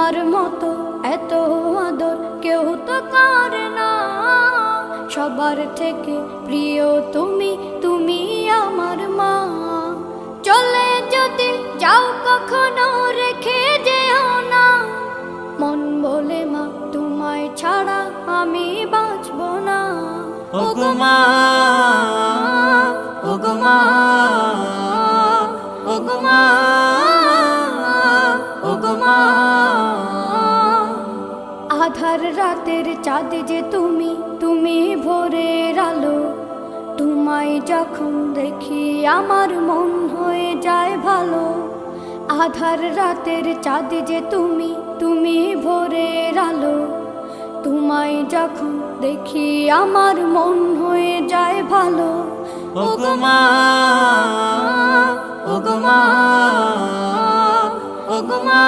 তোমার মতো এত আদর কেউ তো করে না। সবার থেকে প্রিয় তুমি, তুমি আমার মা। চলে যদি যাও কখনো রেখে যেও না, মন বলে মা তোমায় ছাড়া আমি বাঁচব না। ওগো মা, ওগো মা, ওগো মা, ওগো মা। আধার রাতের চাঁদ যে তুমি, তুমি ভোরের আলো। তোমায় যখন দেখি আমার মন হয়ে যায় ভালো। আধার রাতের চাঁদ যে তুমি, তুমি ভোরের আলো। তোমায় যখন দেখি আমার মন হয়ে যায় ভালো। ওগো মা, ওগো মা, ওগো মা।